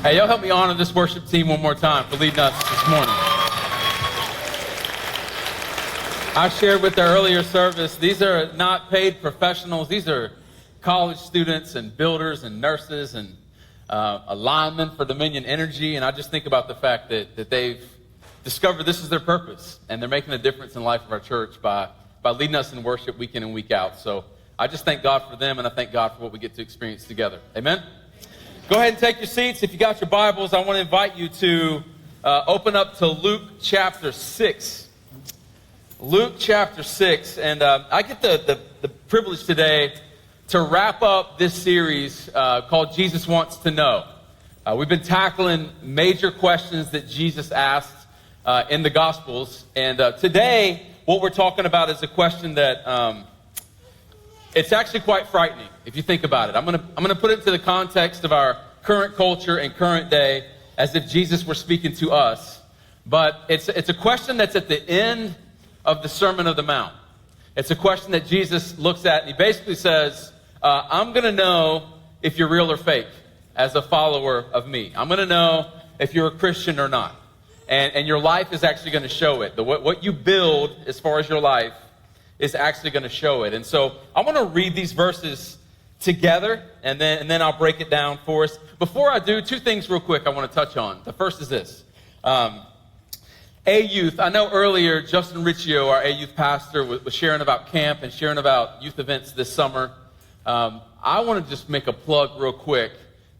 Hey, y'all help me honor this worship team one more time for leading us this morning. I shared with the earlier service, these are not paid professionals. These are college students and builders and nurses and linemen for Dominion Energy. And I just think about the fact that they've discovered this is their purpose. And they're making a difference in the life of our church by leading us in worship week in and week out. So I just thank God for them, and I thank God for what we get to experience together. Amen? Go ahead and take your seats. If you got your Bibles, I want to invite you to open up to Luke chapter 6. Luke chapter 6. And I get the privilege today to wrap up this series called Jesus Wants to Know. We've been tackling major questions that Jesus asked in the Gospels. And today, what we're talking about is a question that it's actually quite frightening if you think about it. I'm gonna put it into the context of our current culture and current day as if Jesus were speaking to us. But it's a question that's at the end of the Sermon on the Mount. It's a question that Jesus looks at, and he basically says, I'm going to know if you're real or fake as a follower of me. I'm going to know if you're a Christian or not. And your life is actually going to show it. What you build as far as your life is actually going to show it. And so I want to read these verses together, and then I'll break it down for us. Before I do, two things real quick I want to touch on. The first is this. A-Youth, I know earlier Justin Riccio, our A-Youth pastor, was sharing about camp and sharing about youth events this summer. I want to just make a plug real quick.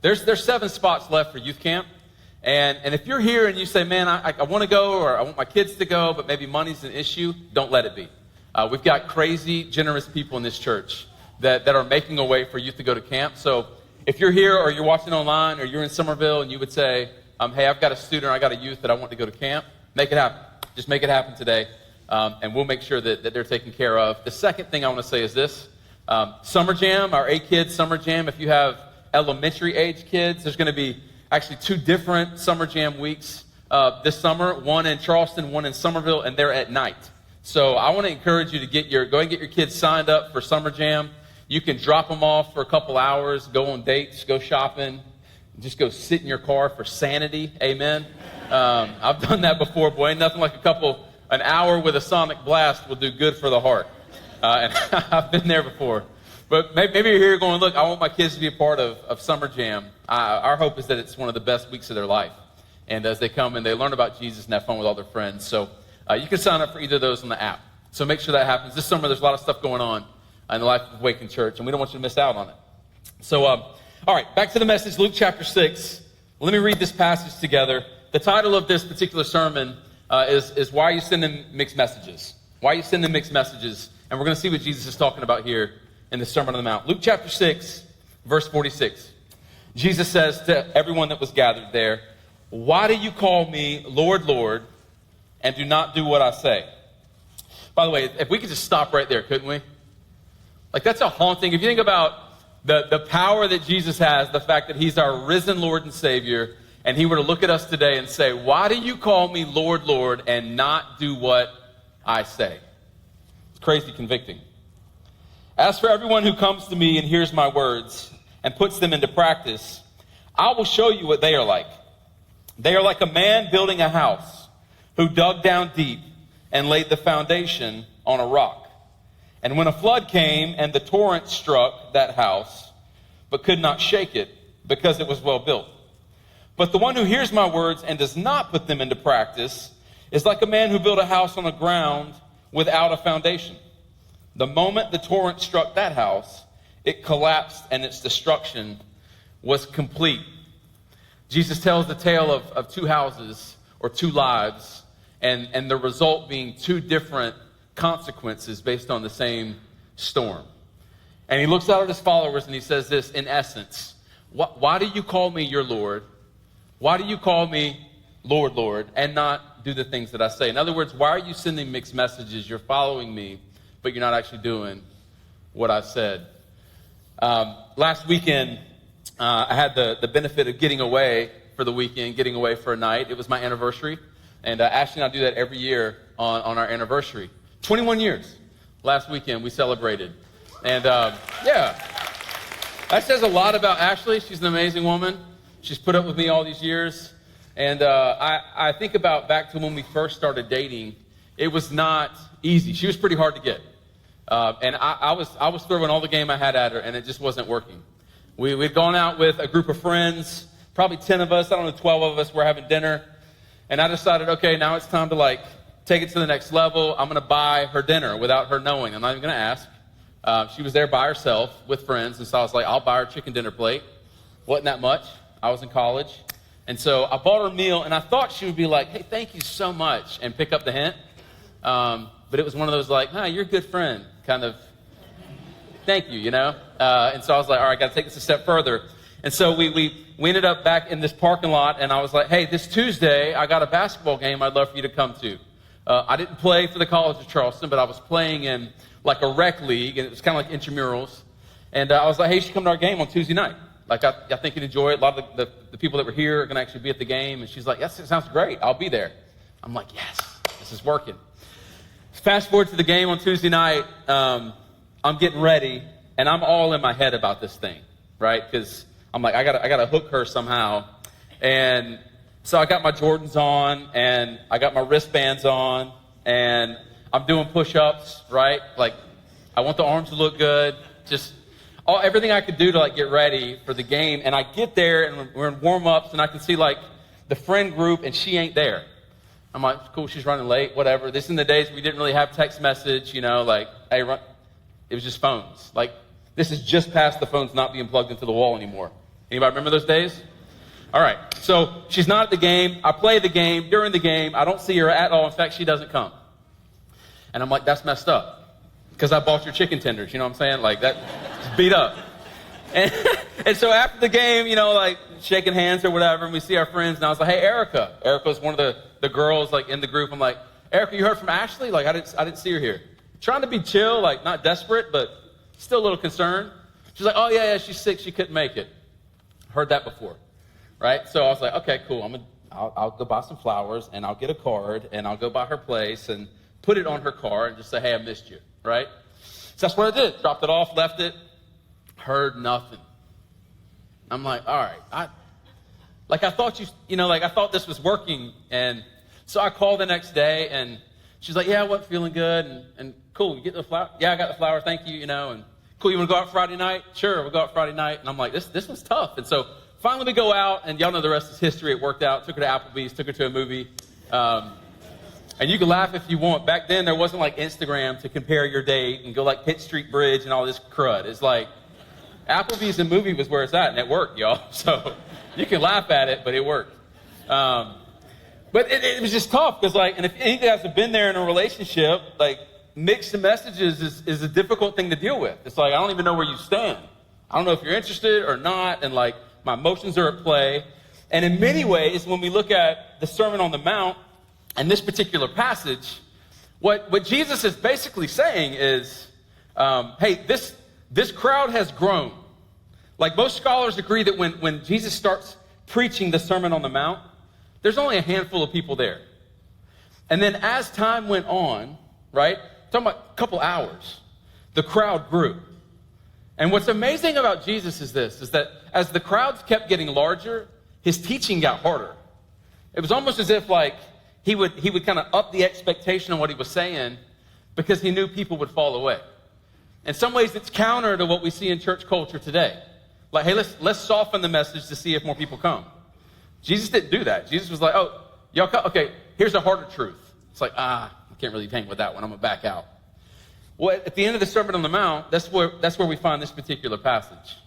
There's 7 spots left for youth camp. And if you're here and you say, man, I want to go, or I want my kids to go, but maybe money's an issue, don't let it be. We've got crazy, generous people in this church that are making a way for youth to go to camp. So if you're here or you're watching online or you're in Summerville and you would say, hey, I've got a student or I got a youth that I want to go to camp, make it happen. Just make it happen today, and we'll make sure that they're taken care of. The second thing I want to say is this. Summer Jam, our A-Kids Summer Jam, if you have elementary age kids, there's going to be actually 2 different Summer Jam weeks this summer, one in Charleston, one in Summerville, and they're at night. So I want to encourage you to go and get your kids signed up for Summer Jam. You can drop them off for a couple hours, go on dates, go shopping, just go sit in your car for sanity. Amen. I've done that before. Boy, ain't nothing like an hour with a sonic blast will do good for the heart. And I've been there before. But maybe you're here going, look, I want my kids to be a part of Summer Jam. Our hope is that it's one of the best weeks of their life. And as they come and they learn about Jesus and have fun with all their friends. So you can sign up for either of those on the app. So make sure that happens. This summer, there's a lot of stuff going on in the life of Awaken Church, and we don't want you to miss out on it. So, all right, back to the message, Luke chapter 6. Let me read this passage together. The title of this particular sermon is Why Are You Sending Mixed Messages? Why are you sending mixed messages? And we're going to see what Jesus is talking about here in the Sermon on the Mount. Luke chapter 6, verse 46. Jesus says to everyone that was gathered there, why do you call me Lord, Lord, and do not do what I say? By the way, if we could just stop right there, couldn't we? Like, that's a haunting. If you think about the power that Jesus has, the fact that he's our risen Lord and Savior, and he were to look at us today and say, why do you call me Lord, Lord, and not do what I say? It's crazy convicting. As for everyone who comes to me and hears my words and puts them into practice, I will show you what they are like. They are like a man building a house who dug down deep and laid the foundation on a rock. And when a flood came and the torrent struck that house, but could not shake it because it was well built. But the one who hears my words and does not put them into practice is like a man who built a house on the ground without a foundation. The moment the torrent struck that house, it collapsed and its destruction was complete. Jesus tells the tale of 2 houses or 2 lives, and the result being 2 different consequences based on the same storm. And he looks out at his followers and he says this, in essence, why do you call me your Lord? Why do you call me Lord, Lord, and not do the things that I say? In other words, why are you sending mixed messages? You're following me, but you're not actually doing what I said. Last weekend, I had the benefit of getting away for the weekend, getting away for a night. It was my anniversary, and Ashley and I do that every year on our anniversary. 21 years. Last weekend we celebrated. And yeah, that says a lot about Ashley. She's an amazing woman. She's put up with me all these years. And I think about back to when we first started dating. It was not easy. She was pretty hard to get. And I was throwing all the game I had at her, and it just wasn't working. We'd gone out with a group of friends, probably 10 of us, 12 of us were having dinner. And I decided, okay, now it's time to take it to the next level. I'm going to buy her dinner without her knowing. I'm not even going to ask. She was there by herself with friends, and so I was like, I'll buy her a chicken dinner plate. Wasn't that much. I was in college. And so I bought her a meal, and I thought she would be like, hey, thank you so much, and pick up the hint. But it was one of those you're a good friend, kind of, thank you, And so I was like, all right, I got to take this a step further. And so we ended up back in this parking lot, and I was like, hey, this Tuesday, I got a basketball game I'd love for you to come to. I didn't play for the College of Charleston, but I was playing in a rec league, and it was kind of like intramurals. And I was like, hey, you should come to our game on Tuesday night. I think you'd enjoy it. A lot of the people that were here are going to actually be at the game. And she's like, yes, it sounds great. I'll be there. I'm like, yes, this is working. Fast forward to the game on Tuesday night. I'm getting ready, and I'm all in my head about this thing, right? Because I'm like, I gotta hook her somehow. And so I got my Jordans on, and I got my wristbands on, and I'm doing push-ups, right? I want the arms to look good. Just everything I could do to get ready for the game. And I get there, and we're in warm-ups, and I can see the friend group, and she ain't there. I'm like, cool, she's running late, whatever. This is in the days we didn't really have text message, hey, run. It was just phones. This is just past the phones not being plugged into the wall anymore. Anybody remember those days? All right, so she's not at the game. I play the game. During the game, I don't see her at all. In fact, she doesn't come. And I'm like, that's messed up. Because I bought your chicken tenders, you know what I'm saying? That, it's beat up. And so after the game, shaking hands or whatever, and we see our friends, and I was like, hey, Erica. Erica's one of the girls, in the group. I'm like, Erica, you heard from Ashley? I didn't see her here. Trying to be chill, not desperate, but still a little concerned. She's like, oh, yeah, she's sick. She couldn't make it. Heard that before, right? So I was like, okay, cool. I'll go buy some flowers, and I'll get a card, and I'll go by her place and put it on her car and just say, hey, I missed you, right? So that's what I did. Dropped it off, left it, heard nothing. I'm like, all right. I thought I thought this was working. And so I called the next day, and she's like, yeah, I wasn't feeling good. And cool, you get the flower? Yeah, I got the flower, thank you, and cool, you want to go out Friday night? Sure, we'll go out Friday night. And I'm like, this was tough. And so finally we go out, and y'all know the rest is history. It worked out. Took her to Applebee's, took her to a movie. And you can laugh if you want. Back then, there wasn't Instagram to compare your date and go Pitt Street Bridge and all this crud. It's Applebee's and movie was where it's at, and it worked, y'all. So you can laugh at it, but it worked. But it was just tough because, and if any of you guys have been there in a relationship, mixed messages is a difficult thing to deal with. It's I don't even know where you stand. I don't know if you're interested or not, and my emotions are at play. And in many ways, when we look at the Sermon on the Mount and this particular passage, what Jesus is basically saying is, hey, this crowd has grown. Most scholars agree that when Jesus starts preaching the Sermon on the Mount, there's only a handful of people there. And then as time went on, right, talking about a couple hours, the crowd grew. And what's amazing about Jesus is that as the crowds kept getting larger, his teaching got harder. It was almost as if he would kind of up the expectation on what he was saying because he knew people would fall away. In some ways, it's counter to what we see in church culture today. Hey, let's soften the message to see if more people come. Jesus didn't do that. Jesus was like, oh, y'all come? Okay, here's a harder truth. It's I can't really hang with that one. I'm going to back out. Well, at the end of the Sermon on the Mount, that's where we find this particular passage.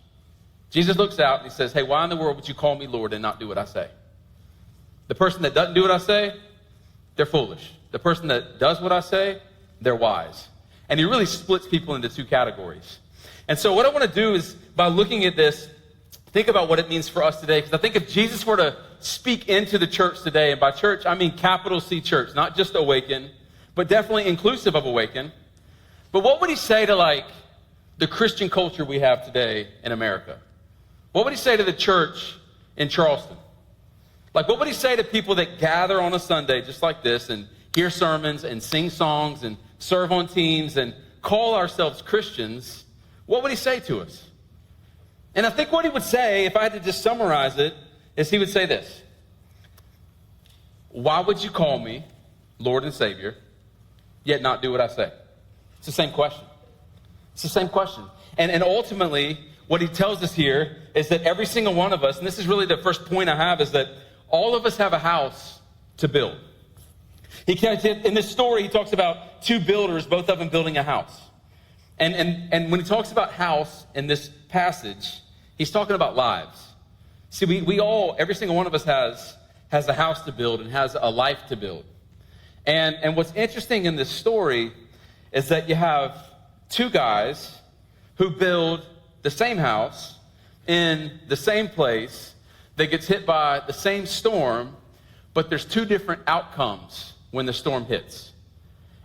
Jesus looks out and he says, hey, why in the world would you call me Lord and not do what I say? The person that doesn't do what I say, they're foolish. The person that does what I say, they're wise. And he really splits people into two categories. And so what I want to do is, by looking at this, think about what it means for us today. Because I think if Jesus were to speak into the church today, and by church, I mean capital C church, not just Awaken, but definitely inclusive of Awaken. But what would he say to the Christian culture we have today in America? What would he say to the church in Charleston? What would he say to people that gather on a Sunday just like this and hear sermons and sing songs and serve on teams and call ourselves Christians? What would he say to us? And I think what he would say, if I had to just summarize it, is he would say this: why would you call me Lord and Savior, yet not do what I say? It's the same question. It's the same question. And ultimately, what he tells us here is that every single one of us, and this is really the first point I have, is that all of us have a house to build. In this story, he talks about two builders, both of them building a house. And when he talks about house in this passage, he's talking about lives. See, we all, every single one of us has a house to build and has a life to build. And what's interesting in this story is that you have two guys who build the same house in the same place that gets hit by the same storm, but there's two different outcomes when the storm hits.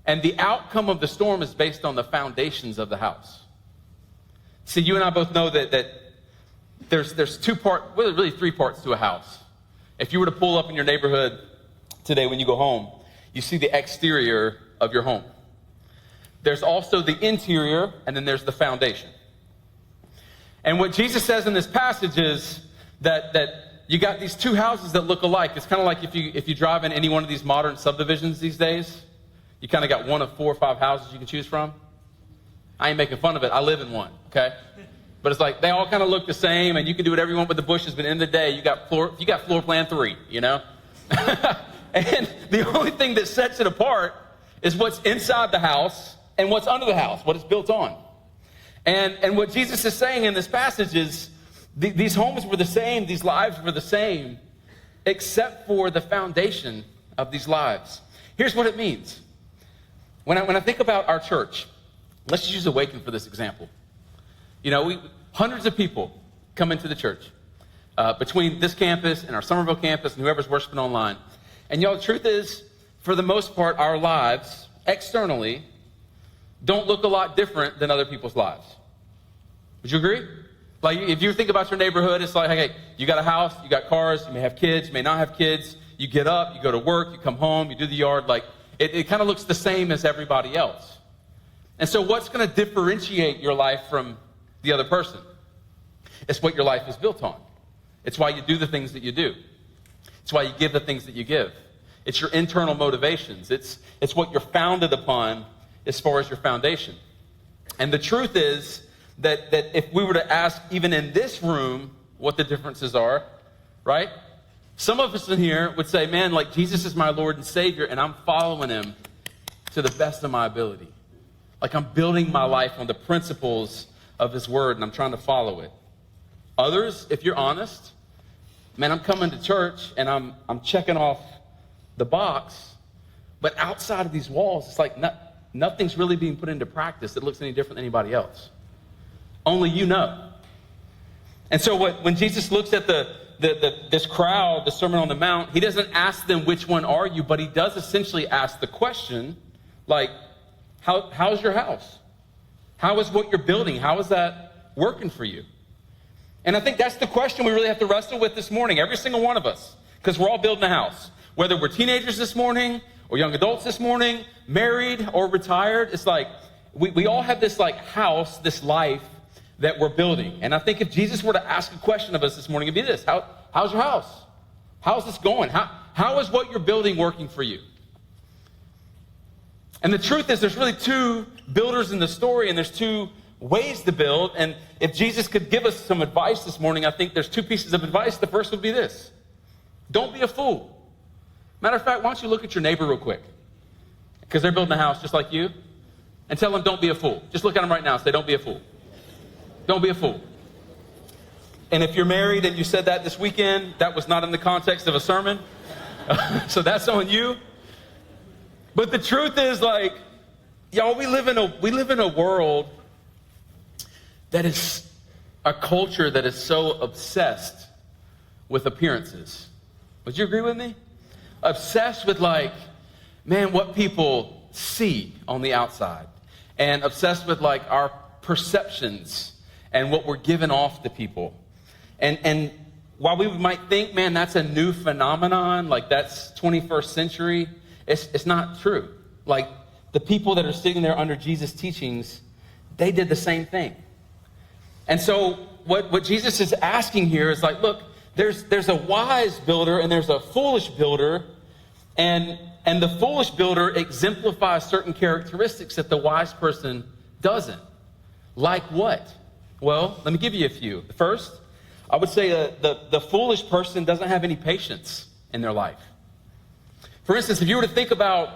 And the outcome of the storm is based on the foundations of the house. See, you and I both know that there's two parts, well, really three parts to a house. If you were to pull up in your neighborhood today when you go home, you see the exterior of your home. There's also the interior, and then there's the foundation. And what Jesus says in this passage is that you got these two houses that look alike. It's kind of like if you drive in any one of these modern subdivisions these days, you kind of got one of 4 or 5 houses you can choose from. I ain't making fun of it. I live in one, okay? But it's like they all kind of look the same, and you can do whatever you want with the bushes, but in the day, you got floor plan 3, you know? And the only thing that sets it apart is what's inside the house and what's under the house, what it's built on. And what Jesus is saying in this passage is these homes were the same, these lives were the same, except for the foundation of these lives. Here's what it means. When I think about our church, let's just use Awaken for this example. You know, hundreds of people come into the church between this campus and our Summerville campus and whoever's worshiping online. And y'all, the truth is, for the most part, our lives externally don't look a lot different than other people's lives. Would you agree? Like, if you think about your neighborhood, it's like, hey, you got a house, you got cars, you may have kids, you may not have kids. You get up, you go to work, you come home, you do the yard. Like, it kind of looks the same as everybody else. And so what's going to differentiate your life from the other person? It's what your life is built on. It's why you do the things that you do. It's why you give the things that you give. It's your internal motivations. It's what you're founded upon as far as your foundation. And the truth is that if we were to ask even in this room what the differences are, right? Some of us in here would say, man, like Jesus is my Lord and Savior, and I'm following him to the best of my ability. Like I'm building my life on the principles of his word, and I'm trying to follow it. Others, if you're honest, man, I'm coming to church, and I'm checking off the box, but outside of these walls, it's like nothing's really being put into practice that looks any different than anybody else. Only you know. And so when Jesus looks at this crowd, the Sermon on the Mount, he doesn't ask them which one are you, but he does essentially ask the question, like, how's your house? How is what you're building? How is that working for you? And I think that's the question we really have to wrestle with this morning, every single one of us, because we're all building a house. Whether we're teenagers this morning or young adults this morning, married or retired, it's like we all have this like house, this life that we're building. And I think if Jesus were to ask a question of us this morning, it'd be this: how's your house? How's this going? How is what you're building working for you? And the truth is, there's really two builders in the story, and there's two ways to build. And if Jesus could give us some advice this morning, I think there's two pieces of advice. The first would be this: don't be a fool. Matter of fact, why don't you look at your neighbor real quick? Because they're building a house just like you. And tell them, don't be a fool. Just look at them right now and say, don't be a fool. Don't be a fool. And if you're married and you said that this weekend, that was not in the context of a sermon. So that's on you. But the truth is, like, y'all, we live in a world that is a culture that is so obsessed with appearances. Would you agree with me? Obsessed with, like, man, what people see on the outside. And obsessed with, like, our perceptions and what we're giving off to people. And while we might think, man, that's a new phenomenon, like that's 21st century, it's not true. Like, the people that are sitting there under Jesus' teachings, they did the same thing. And so what Jesus is asking here is like, look, there's a wise builder and there's a foolish builder, and the foolish builder exemplifies certain characteristics that the wise person doesn't. Like what? Well, let me give you a few. First, I would say the foolish person doesn't have any patience in their life. For instance, if you were to think about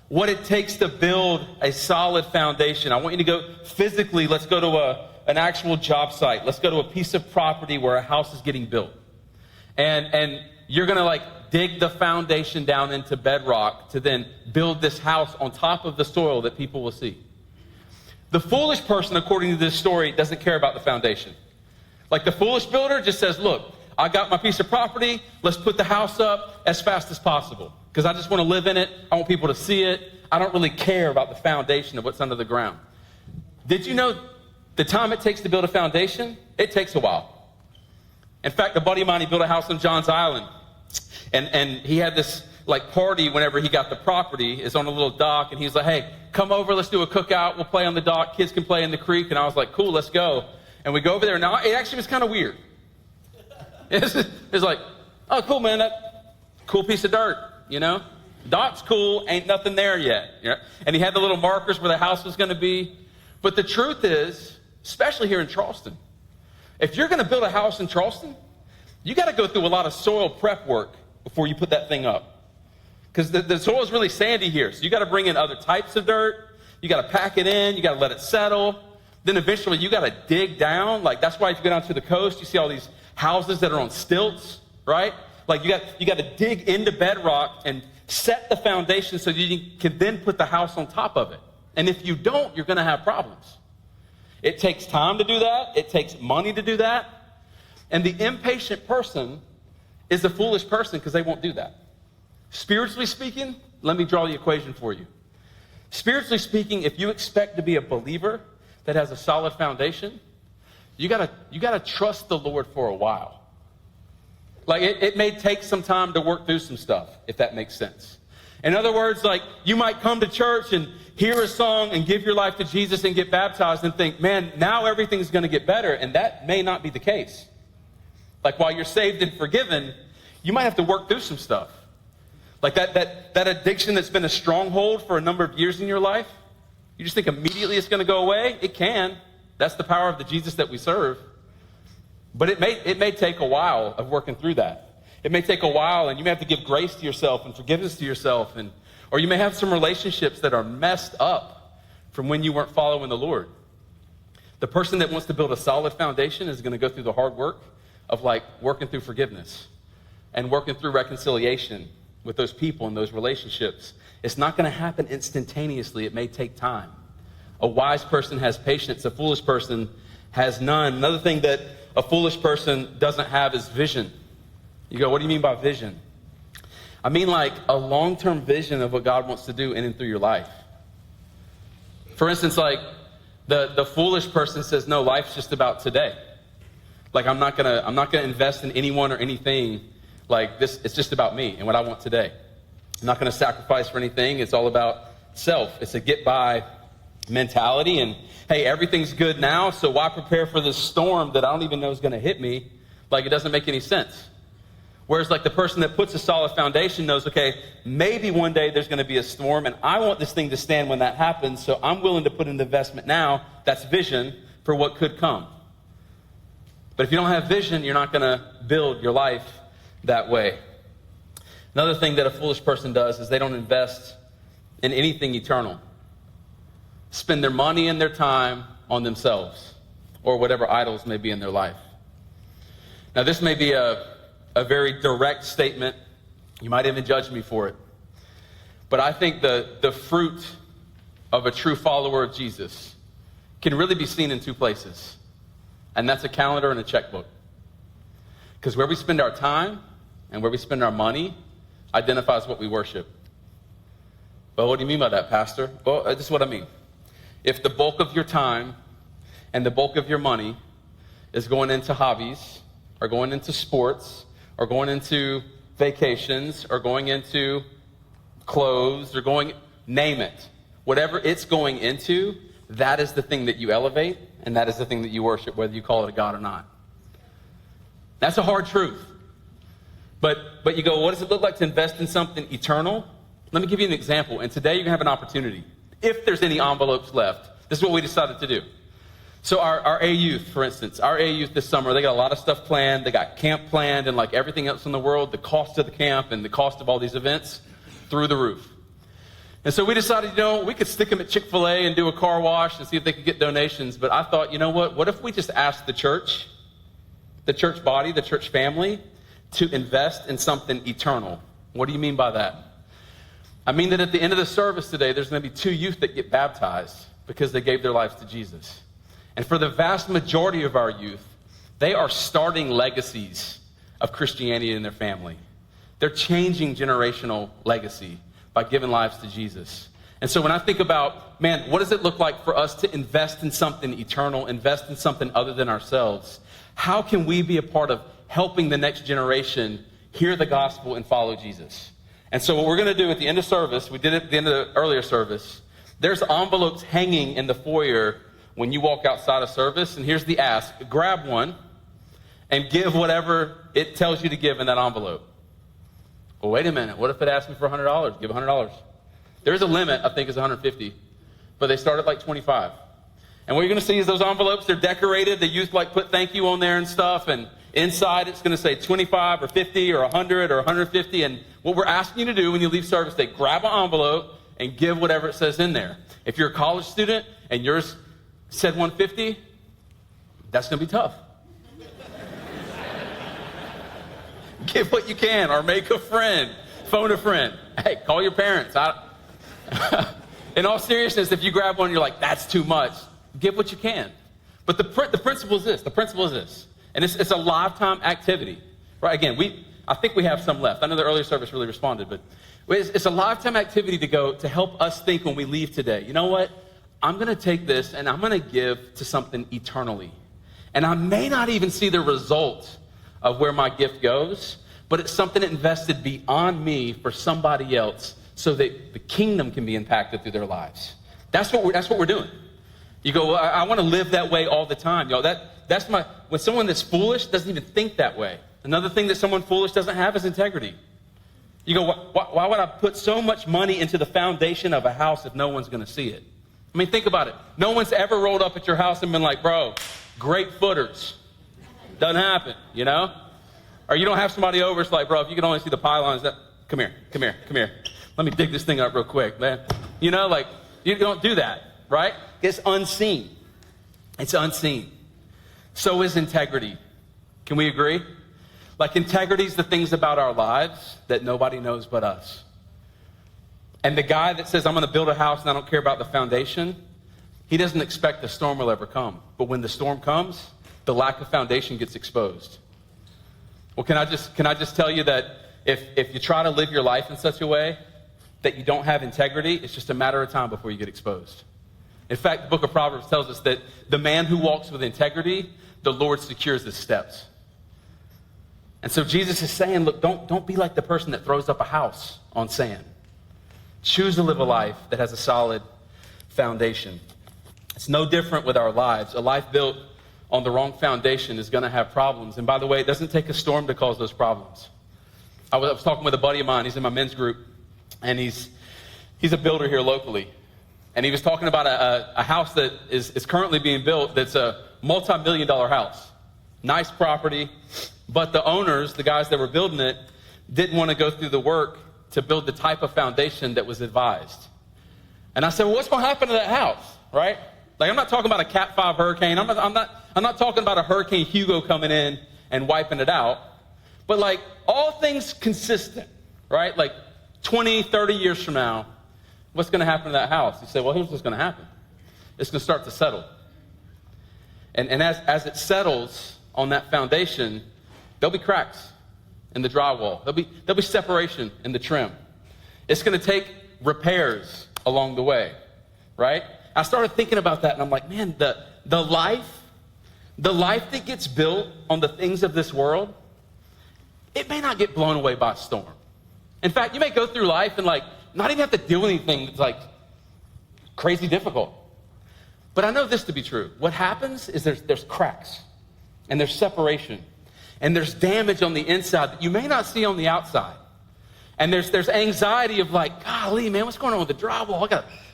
what it takes to build a solid foundation, I want you to go physically, let's go to an actual job site. Let's go to a piece of property where a house is getting built. And you're going to like dig the foundation down into bedrock to then build this house on top of the soil that people will see. The foolish person, according to this story, doesn't care about the foundation. Like the foolish builder just says, look, I got my piece of property. Let's put the house up as fast as possible because I just want to live in it. I want people to see it. I don't really care about the foundation of what's under the ground. Did you know the time it takes to build a foundation? It takes a while. In fact, a buddy of mine, he built a house on Johns Island. And he had this like party whenever he got the property. It's on a little dock. And he's like, hey, come over. Let's do a cookout. We'll play on the dock. Kids can play in the creek. And I was like, cool, let's go. And we go over there. Now, it actually was kind of weird. It's like, oh, cool, man. That cool piece of dirt, you know? Dock's cool. Ain't nothing there yet. You know? And he had the little markers where the house was going to be. But the truth is, especially here in Charleston, if you're going to build a house in Charleston, you got to go through a lot of soil prep work before you put that thing up. Because the soil is really sandy here. So you got to bring in other types of dirt. You got to pack it in. You got to let it settle. Then eventually you got to dig down. Like that's why if you go down to the coast, you see all these houses that are on stilts, right? Like you got to dig into bedrock and set the foundation so you can then put the house on top of it. And if you don't, you're going to have problems. It takes time to do that. It takes money to do that. And the impatient person is a foolish person because they won't do that. Spiritually speaking, let me draw the equation for you. Spiritually speaking, if you expect to be a believer that has a solid foundation, you gotta trust the Lord for a while. Like it may take some time to work through some stuff, if that makes sense. In other words, like you might come to church and hear a song and give your life to Jesus and get baptized and think, man, now everything's going to get better. And that may not be the case. Like while you're saved and forgiven, you might have to work through some stuff. Like that addiction that's been a stronghold for a number of years in your life, you just think immediately it's going to go away? It can. That's the power of the Jesus that we serve. But it may take a while of working through that. It may take a while, and you may have to give grace to yourself and forgiveness to yourself, or you may have some relationships that are messed up from when you weren't following the Lord. The person that wants to build a solid foundation is going to go through the hard work of like working through forgiveness and working through reconciliation with those people and those relationships. It's not going to happen instantaneously. It may take time. A wise person has patience. A foolish person has none. Another thing that a foolish person doesn't have is vision. You go, what do you mean by vision? I mean like a long-term vision of what God wants to do in and through your life. For instance, like the foolish person says, no, life's just about today. Like I'm not gonna invest in anyone or anything like this. It's just about me and what I want today. I'm not gonna sacrifice for anything. It's all about self. It's a get by mentality. And hey, everything's good now, so why prepare for this storm that I don't even know is gonna hit me? Like it doesn't make any sense. Whereas like the person that puts a solid foundation knows, okay, maybe one day there's going to be a storm and I want this thing to stand when that happens, so I'm willing to put an investment now. That's vision for what could come. But if you don't have vision, you're not going to build your life that way. Another thing that a foolish person does is they don't invest in anything eternal. Spend their money and their time on themselves or whatever idols may be in their life. Now this may be a very direct statement. You might even judge me for it. But I think the fruit of a true follower of Jesus can really be seen in two places. And that's a calendar and a checkbook. Because where we spend our time and where we spend our money identifies what we worship. Well, what do you mean by that, Pastor? Well, this is what I mean. If the bulk of your time and the bulk of your money is going into hobbies or going into sports or going into vacations, or going into clothes, or name it. Whatever it's going into, that is the thing that you elevate, and that is the thing that you worship, whether you call it a God or not. That's a hard truth. But you go, what does it look like to invest in something eternal? Let me give you an example. And today you're going to have an opportunity. If there's any envelopes left, this is what we decided to do. So our A youth, for instance, our A youth this summer, they got a lot of stuff planned. They got camp planned, and like everything else in the world, the cost of the camp and the cost of all these events through the roof. And so we decided, we could stick them at Chick-fil-A and do a car wash and see if they could get donations. But I thought, you know what? What if we just asked the church body, the church family, to invest in something eternal? What do you mean by that? I mean that at the end of the service today, there's going to be 2 youth that get baptized because they gave their lives to Jesus. And for the vast majority of our youth, they are starting legacies of Christianity in their family. They're changing generational legacy by giving lives to Jesus. And so when I think about, man, what does it look like for us to invest in something eternal, invest in something other than ourselves? How can we be a part of helping the next generation hear the gospel and follow Jesus? And so what we're going to do at the end of service, we did it at the end of the earlier service, there's envelopes hanging in the foyer when you walk outside of service. And here's the ask. Grab one and give whatever it tells you to give in that envelope. Well, wait a minute. What if it asks me for $100? Give $100. There's a limit, I think, is $150. But they start at like $25. And what you're going to see is those envelopes, they're decorated. They used like put thank you on there and stuff. And inside it's going to say 25 or 50 or 100 or 150. And what we're asking you to do when you leave service day, grab an envelope and give whatever it says in there. If you're a college student and yours said 150, that's going to be tough. Give what you can, or make a friend, phone a friend. Hey, call your parents. In all seriousness, if you grab one, you're like, that's too much. Give what you can. But the principle is this. The principle is this. And it's a lifetime activity. Right? Again, I think we have some left. I know the earlier service really responded, but it's a lifetime activity to help us think when we leave today. You know what? I'm going to take this and I'm going to give to something eternally. And I may not even see the result of where my gift goes, but it's something invested beyond me for somebody else so that the kingdom can be impacted through their lives. That's what we're doing. You go, well, I want to live that way all the time. When someone that's foolish doesn't even think that way. Another thing that someone foolish doesn't have is integrity. You go, why would I put so much money into the foundation of a house if no one's going to see it? I mean, think about it. No one's ever rolled up at your house and been like, bro, great footers. Doesn't happen, Or you don't have somebody over, it's like, bro, if you can only see the pylons, come here. Let me dig this thing up real quick, man. You don't do that, right? It's unseen. It's unseen. So is integrity. Can we agree? Like, integrity is the things about our lives that nobody knows but us. And the guy that says, I'm going to build a house and I don't care about the foundation, he doesn't expect the storm will ever come. But when the storm comes, the lack of foundation gets exposed. Well, can I just tell you that if you try to live your life in such a way that you don't have integrity, it's just a matter of time before you get exposed. In fact, the book of Proverbs tells us that the man who walks with integrity, the Lord secures his steps. And so Jesus is saying, look, don't be like the person that throws up a house on sand. Choose to live a life that has a solid foundation. It's no different with our lives. A life built on the wrong foundation is going to have problems. And by the way, it doesn't take a storm to cause those problems. I was talking with a buddy of mine. He's in my men's group, and he's a builder here locally. And he was talking about a house that is currently being built that's a multi-million-dollar house. Nice property, but the owners, the guys that were building it, didn't want to go through the work to build the type of foundation that was advised. And I said, well, what's going to happen to that house, right? Like, I'm not talking about a Cat 5 hurricane. I'm not talking about a Hurricane Hugo coming in and wiping it out. But like, all things consistent, right? Like 20, 30 years from now, what's going to happen to that house? You say, well, here's what's going to happen. It's going to start to settle. And as it settles on that foundation, there'll be cracks in the drywall. There'll be separation in the trim. It's going to take repairs along the way, right? I started thinking about that, and I'm like, man, the life that gets built on the things of this world, it may not get blown away by a storm. In fact, you may go through life and like not even have to do anything that's like crazy difficult. But I know this to be true. What happens is there's cracks and there's separation. And there's damage on the inside that you may not see on the outside. And there's anxiety of like, golly, man, what's going on with the drywall?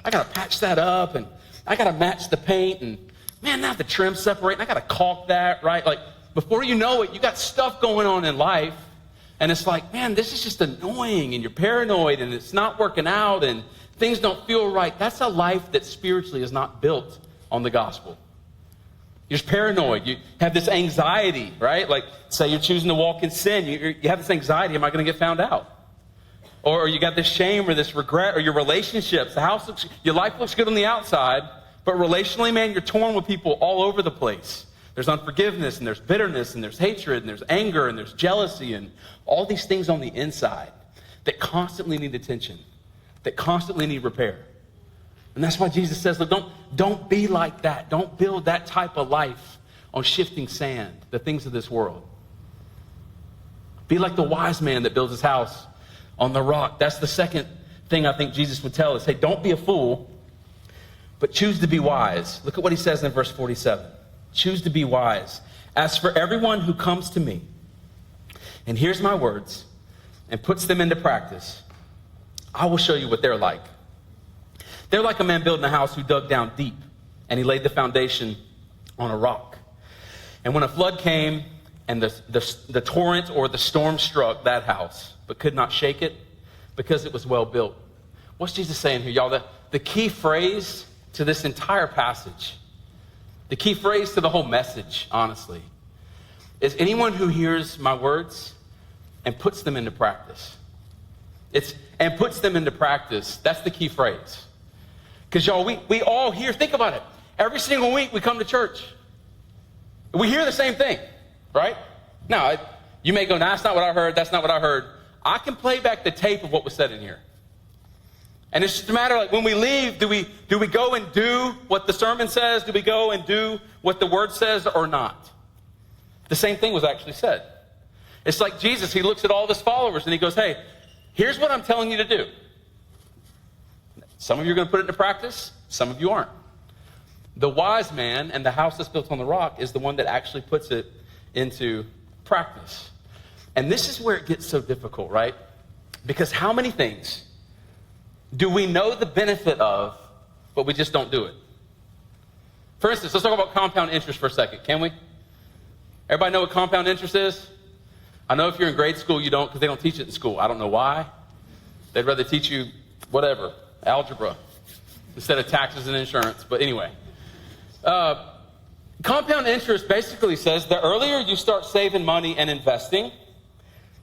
I gotta patch that up, and I gotta match the paint, and man, now the trim separating, I gotta caulk that, right? Like, before you know it, you got stuff going on in life, and it's like, man, this is just annoying, and you're paranoid, and it's not working out, and things don't feel right. That's a life that spiritually is not built on the gospel. You're just paranoid. You have this anxiety, right? Like, say you're choosing to walk in sin. You have this anxiety, am I going to get found out? Or you got this shame or this regret, or your relationships. Your life looks good on the outside, but relationally, man, you're torn with people all over the place. There's unforgiveness, and there's bitterness, and there's hatred, and there's anger, and there's jealousy, and all these things on the inside that constantly need attention, that constantly need repair. And that's why Jesus says, look, don't be like that. Don't build that type of life on shifting sand, the things of this world. Be like the wise man that builds his house on the rock. That's the second thing I think Jesus would tell us. Hey, don't be a fool, but choose to be wise. Look at what he says in verse 47. Choose to be wise. As for everyone who comes to me and hears my words and puts them into practice, I will show you what they're like. They're like a man building a house who dug down deep, and he laid the foundation on a rock. And when a flood came and the torrent or the storm struck that house, but could not shake it because it was well built. What's Jesus saying here, y'all? The key phrase to this entire passage, the key phrase to the whole message, honestly, is anyone who hears my words and puts them into practice. And puts them into practice. That's the key phrase. Because y'all, we all hear, think about it. Every single week we come to church. We hear the same thing, right? Now, you may go, no, that's not what I heard. That's not what I heard. I can play back the tape of what was said in here. And it's just a matter of like when we leave, do we go and do what the sermon says? Do we go and do what the word says or not? The same thing was actually said. It's like Jesus, he looks at all of his followers and he goes, hey, here's what I'm telling you to do. Some of you are going to put it into practice. Some of you aren't. The wise man and the house that's built on the rock is the one that actually puts it into practice. And this is where it gets so difficult, right? Because how many things do we know the benefit of, but we just don't do it? For instance, let's talk about compound interest for a second, can we? Everybody know what compound interest is? I know if you're in grade school, you don't, because they don't teach it in school. I don't know why. They'd rather teach you whatever, algebra, instead of taxes and insurance. But anyway, compound interest basically says the earlier you start saving money and investing,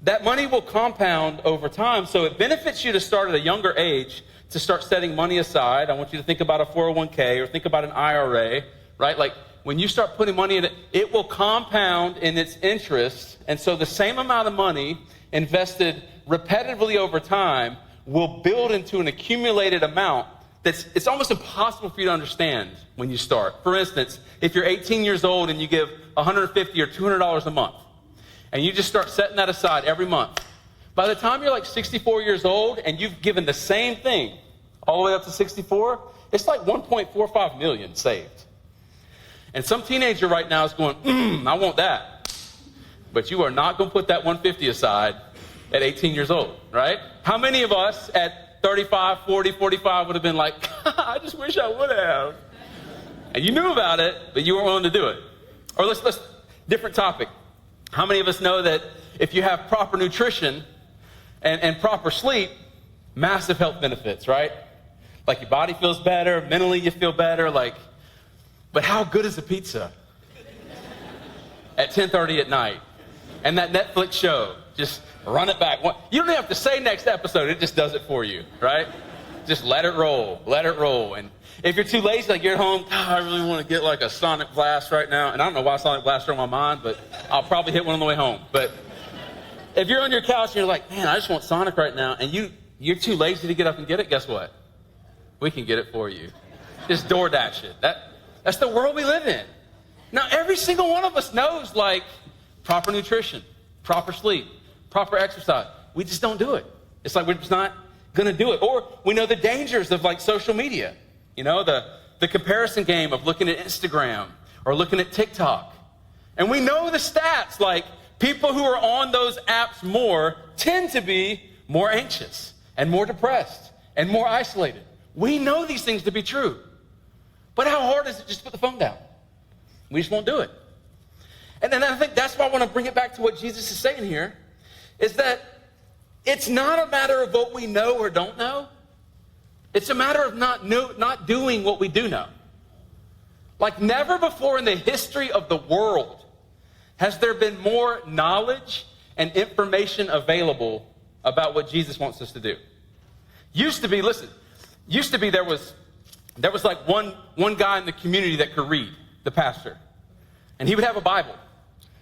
that money will compound over time. So it benefits you to start at a younger age to start setting money aside. I want you to think about a 401k or think about an IRA, right? Like when you start putting money in it, it will compound in its interest. And so the same amount of money invested repetitively over time will build into an accumulated amount it's almost impossible for you to understand when you start. For instance, if you're 18 years old and you give $150 or $200 a month, and you just start setting that aside every month, by the time you're like 64 years old and you've given the same thing all the way up to 64, it's like 1.45 million saved. And some teenager right now is going, I want that. But you are not going to put that 150 aside at 18 years old, right? How many of us at 35, 40, 45 would have been like, I just wish I would have. And you knew about it, but you weren't willing to do it. Or let's different topic. How many of us know that if you have proper nutrition and proper sleep, massive health benefits, right? Like your body feels better, mentally you feel better, but how good is a pizza at 10:30 at night? And that Netflix show, just run it back. You don't even have to say next episode. It just does it for you, right? Just let it roll. Let it roll. And if you're too lazy, like you're at home, I really want to get like a Sonic Blast right now. And I don't know why Sonic Blast are on my mind, but I'll probably hit one on the way home. But if you're on your couch and you're like, man, I just want Sonic right now, and you're too lazy to get up and get it, guess what? We can get it for you. Just DoorDash it. That's the world we live in. Now, every single one of us knows, like, proper nutrition, proper sleep, proper exercise. We just don't do it. It's like we're just not going to do it. Or we know the dangers of, like, social media. You know, the comparison game of looking at Instagram or looking at TikTok. And we know the stats, like people who are on those apps more tend to be more anxious and more depressed and more isolated. We know these things to be true. But how hard is it just to put the phone down? We just won't do it. And then I think that's why I want to bring it back to what Jesus is saying here, is that it's not a matter of what we know or don't know. It's a matter of not doing what we do know. Like never before in the history of the world has there been more knowledge and information available about what Jesus wants us to do. Used to be there was like one guy in the community that could read, the pastor. And he would have a Bible.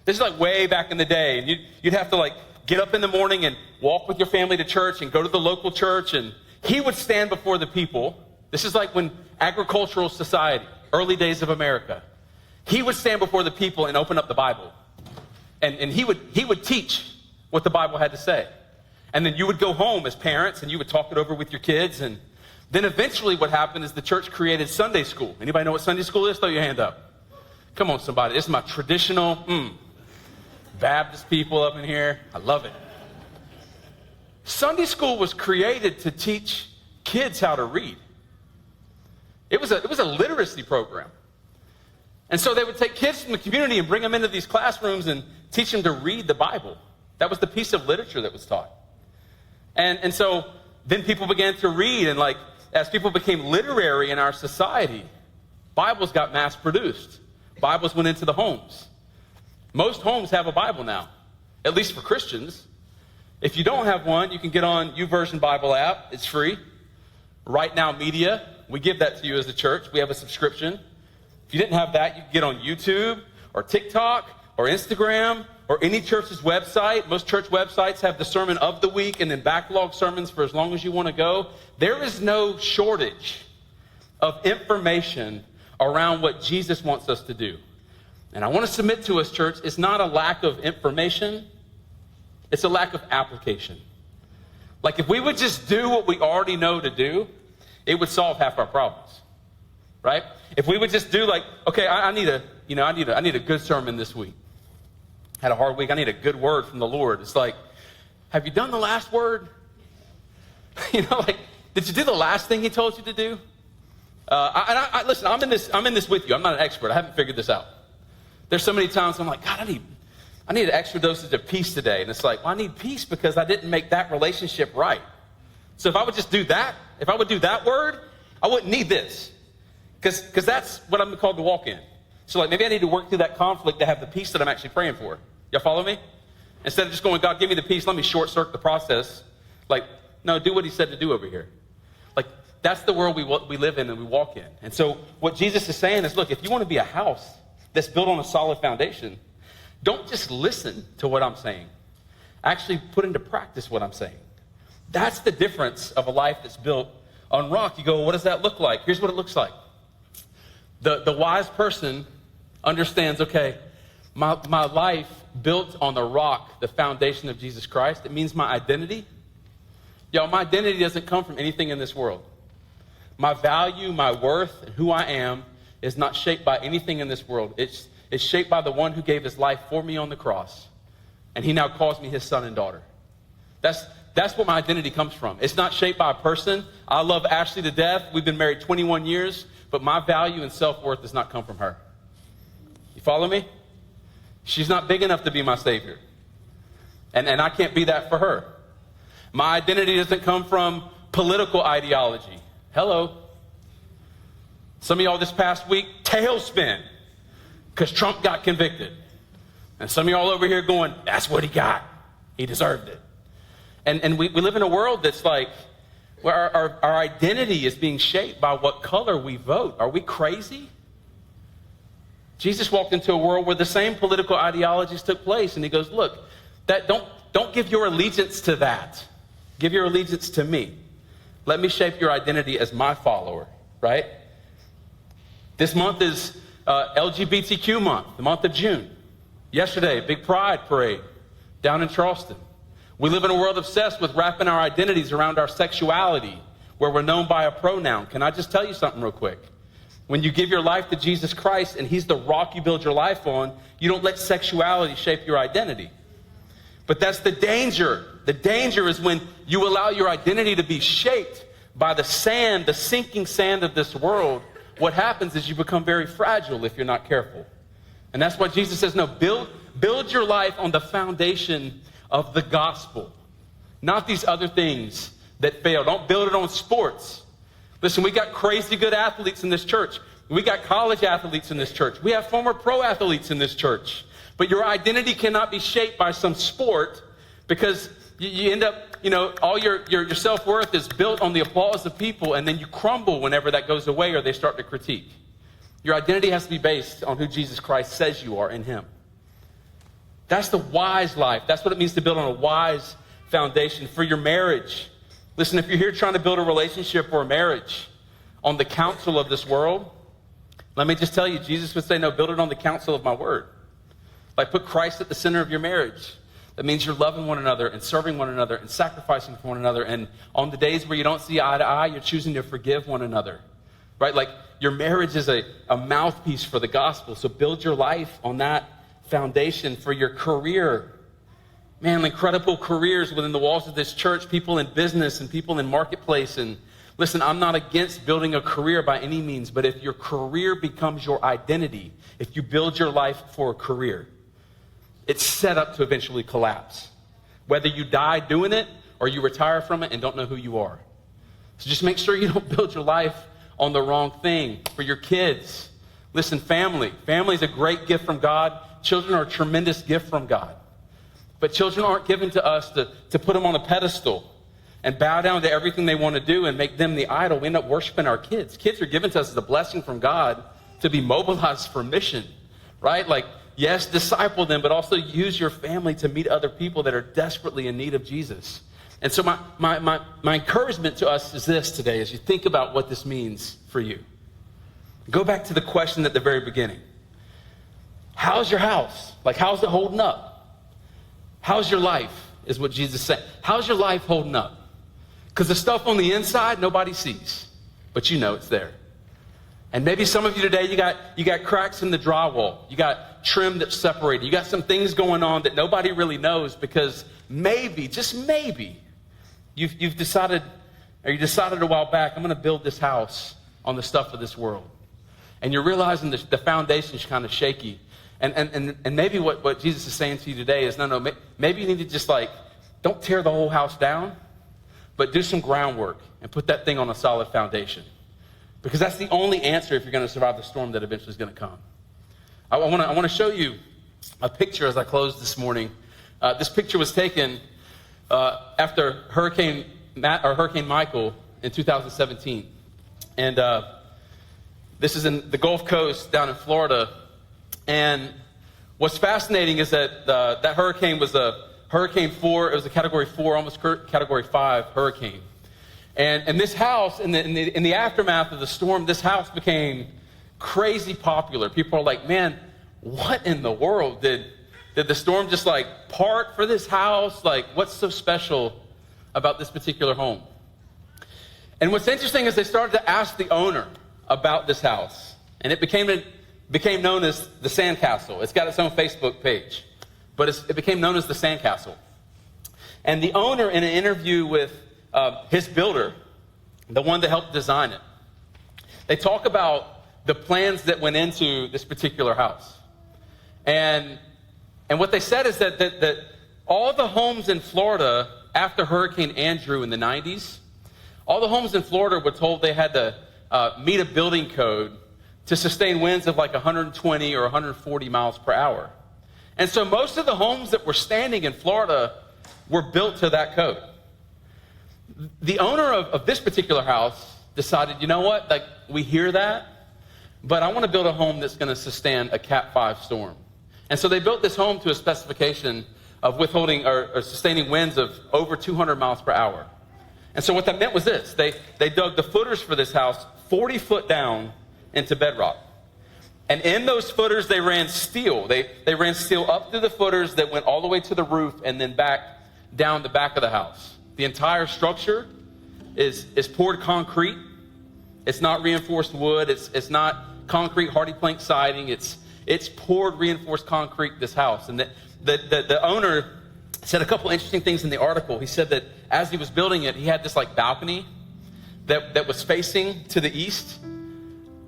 This is like way back in the day. And you'd have to like get up in the morning and walk with your family to church and go to the local church. And he would stand before the people. This is like when agricultural society, early days of America. He would stand before the people and open up the Bible. And he would teach what the Bible had to say. And then you would go home as parents and you would talk it over with your kids. And then eventually what happened is the church created Sunday school. Anybody know what Sunday school is? Throw your hand up. Come on, somebody. This is my traditional Baptist people up in here. I love it. Sunday school was created to teach kids how to read. It was a literacy program. And so they would take kids from the community and bring them into these classrooms and teach them to read the Bible. That was the piece of literature that was taught. And so then people began to read, and like as people became literary in our society, Bibles got mass produced. Bibles went into the homes. Most homes have a Bible now, at least for Christians. If you don't have one, you can get on YouVersion Bible app. It's free. Right Now Media, we give that to you as a church. We have a subscription. If you didn't have that, you can get on YouTube or TikTok or Instagram or any church's website. Most church websites have the sermon of the week and then backlog sermons for as long as you want to go. There is no shortage of information around what Jesus wants us to do. And I want to submit to us, church, it's not a lack of information, it's a lack of application. Like if we would just do what we already know to do, it would solve half our problems, right? If we would just do like, okay, I need a good sermon this week. Had a hard week, I need a good word from the Lord. It's like, have you done the last word? Like, did you do the last thing he told you to do? Listen, I'm in this with you. I'm not an expert. I haven't figured this out. There's so many times I'm like, God, I need an extra dosage of peace today. And it's like, well, I need peace because I didn't make that relationship right. So if I would just do that, if I would do that word, I wouldn't need this. Because that's what I'm called to walk in. So like maybe I need to work through that conflict to have the peace that I'm actually praying for. Y'all follow me? Instead of just going, God, give me the peace, let me short circuit the process. Like, no, do what he said to do over here. Like, that's the world we live in and we walk in. And so what Jesus is saying is, look, if you want to be a house that's built on a solid foundation, don't just listen to what I'm saying. Actually put into practice what I'm saying. That's the difference of a life that's built on rock. You go, well, what does that look like? Here's what it looks like. The wise person understands, okay, my life built on the rock, the foundation of Jesus Christ. It means my identity. Y'all, my identity doesn't come from anything in this world. My value, my worth, and who I am is not shaped by anything in this world. It's shaped by the one who gave his life for me on the cross. And he now calls me his son and daughter. That's what my identity comes from. It's not shaped by a person. I love Ashley to death. We've been married 21 years, but my value and self-worth does not come from her. You follow me? She's not big enough to be my savior. And I can't be that for her. My identity doesn't come from political ideology. Hello. Some of y'all this past week, tailspin, because Trump got convicted. And some of y'all over here going, that's what he got. He deserved it. And we live in a world that's like, where our identity is being shaped by what color we vote. Are we crazy? Jesus walked into a world where the same political ideologies took place. And he goes, look, don't give your allegiance to that. Give your allegiance to me. Let me shape your identity as my follower, right? This month is LGBTQ month, the month of June. Yesterday, big pride parade down in Charleston. We live in a world obsessed with wrapping our identities around our sexuality, where we're known by a pronoun. Can I just tell you something real quick? When you give your life to Jesus Christ and he's the rock you build your life on, you don't let sexuality shape your identity. But that's the danger. The danger is when you allow your identity to be shaped by the sand, the sinking sand of this world. What happens is you become very fragile if you're not careful. And that's why Jesus says, no, build your life on the foundation of the gospel, not these other things that fail. Don't build it on sports. Listen, we got crazy good athletes in this church. We got college athletes in this church. We have former pro athletes in this church. But your identity cannot be shaped by some sport, because you end up, all your self-worth is built on the applause of people, and then you crumble whenever that goes away or they start to critique. Your identity has to be based on who Jesus Christ says you are in him. That's the wise life. That's what it means to build on a wise foundation. For your marriage, listen, if you're here trying to build a relationship or a marriage on the counsel of this world, let me just tell you, Jesus would say, no, build it on the counsel of my word. Like, put Christ at the center of your marriage. That means you're loving one another and serving one another and sacrificing for one another. And on the days where you don't see eye to eye, you're choosing to forgive one another, right? Like, your marriage is a mouthpiece for the gospel. So build your life on that foundation. For your career, man, incredible careers within the walls of this church, people in business and people in marketplace. And listen, I'm not against building a career by any means, but if your career becomes your identity, if you build your life for a career, it's set up to eventually collapse. Whether you die doing it or you retire from it and don't know who you are. So just make sure you don't build your life on the wrong thing. For your kids, listen, family. Family is a great gift from God. Children are a tremendous gift from God. But children aren't given to us to put them on a pedestal and bow down to everything they want to do and make them the idol. We end up worshiping our kids. Kids are given to us as a blessing from God to be mobilized for mission, right? Like, yes, disciple them, but also use your family to meet other people that are desperately in need of Jesus. And so my encouragement to us is this today, as you think about what this means for you. Go back to the question at the very beginning. How's your house? Like, how's it holding up? How's your life, is what Jesus said. How's your life holding up? Because the stuff on the inside, nobody sees, but you know it's there. And maybe some of you today, you got cracks in the drywall. You got trim that's separated. You got some things going on that nobody really knows, because maybe, just maybe, you decided a while back, I'm going to build this house on the stuff of this world. And you're realizing the foundation's kind of shaky. And maybe what Jesus is saying to you today is, no, maybe you need to just don't tear the whole house down, but do some groundwork and put that thing on a solid foundation. Because that's the only answer if you're going to survive the storm that eventually is going to come. I want to show you a picture as I close this morning. This picture was taken after Hurricane Michael in 2017. And this is in the Gulf Coast down in Florida. And what's fascinating is that that hurricane was a Hurricane 4. It was a Category 4, almost Category 5 hurricane. And this house, in the aftermath of the storm, this house became crazy popular. People are like, man, what in the world? Did the storm just part for this house? What's so special about this particular home? And what's interesting is they started to ask the owner about this house. And it became known as the Sandcastle. It's got its own Facebook page. But it became known as the Sandcastle. And the owner, in an interview with his builder, the one that helped design it, they talk about the plans that went into this particular house. And what they said is that all the homes in Florida after Hurricane Andrew in the 90s, all the homes in Florida were told they had to meet a building code to sustain winds of 120 or 140 miles per hour. And so most of the homes that were standing in Florida were built to that code. The owner of this particular house decided, you know what, we hear that, but I want to build a home that's going to sustain a Cat 5 storm. And so they built this home to a specification of withholding or sustaining winds of over 200 miles per hour. And so what that meant was this. They dug the footers for this house 40 foot down into bedrock. And in those footers, they ran steel. They ran steel up through the footers that went all the way to the roof and then back down the back of the house. The entire structure is poured concrete. It's not reinforced wood. It's not concrete hardy plank siding. It's poured reinforced concrete, this house. And the owner said a couple interesting things in the article. He said that as he was building it, he had this like balcony that was facing to the east.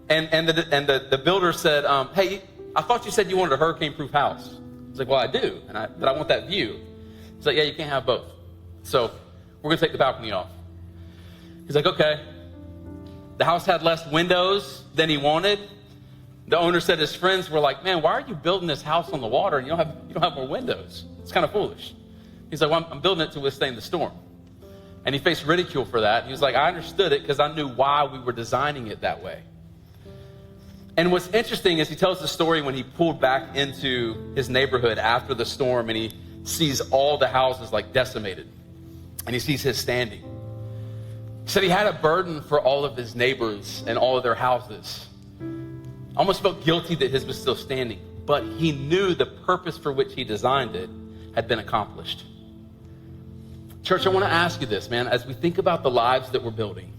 And the builder said, hey, I thought you said you wanted a hurricane-proof house. He's like, well, I do, but I want that view. He's like, yeah, you can't have both. So we're going to take the balcony off. He's like, okay. The house had less windows than he wanted. The owner said his friends were like, man, why are you building this house on the water and you don't have more windows? It's kind of foolish. He's like, well, I'm building it to withstand the storm. And he faced ridicule for that. He was like, I understood it because I knew why we were designing it that way. And what's interesting is he tells the story when he pulled back into his neighborhood after the storm and he sees all the houses like decimated. And he sees his standing. He said he had a burden for all of his neighbors and all of their houses. Almost felt guilty that his was still standing. But he knew the purpose for which he designed it had been accomplished. Church, I want to ask you this, man. As we think about the lives that we're building,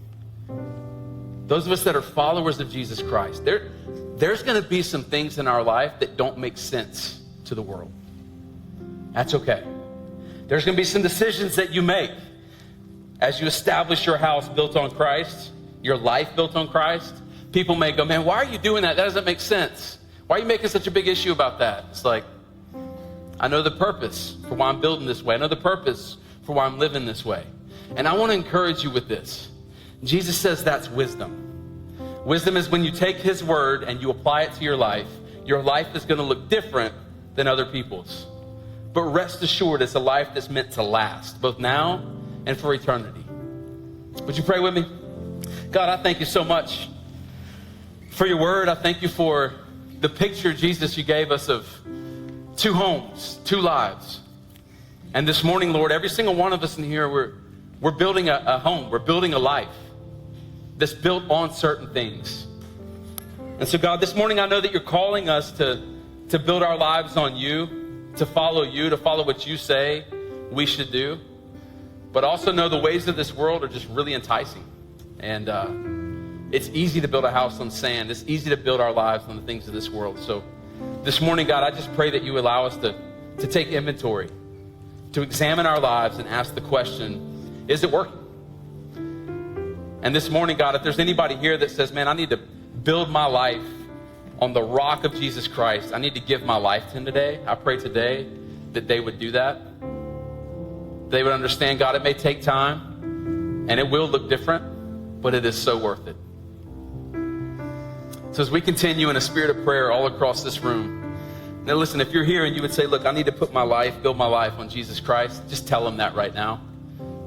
those of us that are followers of Jesus Christ, there's going to be some things in our life that don't make sense to the world. That's okay. There's going to be some decisions that you make as you establish your house built on Christ, your life built on Christ. People may go, man, why are you doing that? That doesn't make sense. Why are you making such a big issue about that? It's like, I know the purpose for why I'm building this way. I know the purpose for why I'm living this way. And I want to encourage you with this. Jesus says that's wisdom. Wisdom is when you take his word and you apply it to your life is going to look different than other people's. But rest assured, it's a life that's meant to last, both now and for eternity. Would you pray with me? God, I thank you so much for your word. I thank you for the picture, Jesus, you gave us of two homes, two lives. And this morning, Lord, every single one of us in here, we're building a home. We're building a life that's built on certain things. And so, God, this morning I know that you're calling us to build our lives on you, to follow what you say we should do. But also know the ways of this world are just really enticing. And it's easy to build a house on sand. It's easy to build our lives on the things of this world. So this morning, God, I just pray that you allow us to take inventory, to examine our lives and ask the question, is it working? And this morning, God, if there's anybody here that says, man, I need to build my life on the rock of Jesus Christ, I need to give my life to him today, I pray today that they would do that. They would understand, God, it may take time and it will look different, but it is so worth it. So as we continue in a spirit of prayer all across this room, now listen, if you're here and you would say, look, I need to put my life, build my life on Jesus Christ, just tell him that right now.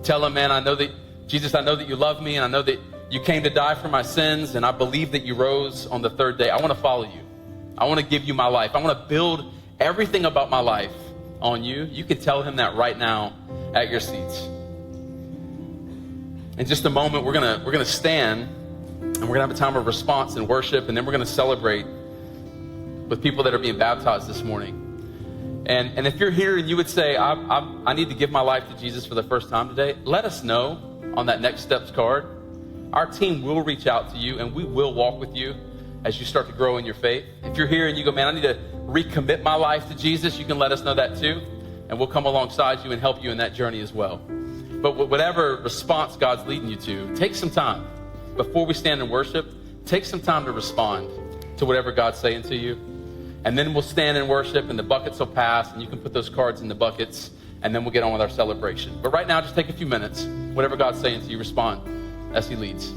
Tell him, man, I know that, Jesus, I know that you love me and I know that you came to die for my sins and I believe that you rose on the third day. I want to follow you. I want to give you my life. I want to build everything about my life on you. You can tell him that right now at your seats. In just a moment, we're gonna stand and we're gonna have a time of response and worship, and then we're gonna celebrate with people that are being baptized this morning. And if you're here and you would say, I need to give my life to Jesus for the first time today, let us know on that next steps card. Our team will reach out to you and we will walk with you as you start to grow in your faith. If you're here and you go, man, I need to recommit my life to Jesus, you can let us know that too. And we'll come alongside you and help you in that journey as well. But whatever response God's leading you to, take some time before we stand and worship. Take some time to respond to whatever God's saying to you. And then we'll stand and worship and the buckets will pass and you can put those cards in the buckets and then we'll get on with our celebration. But right now, just take a few minutes. Whatever God's saying to you, respond as he leads.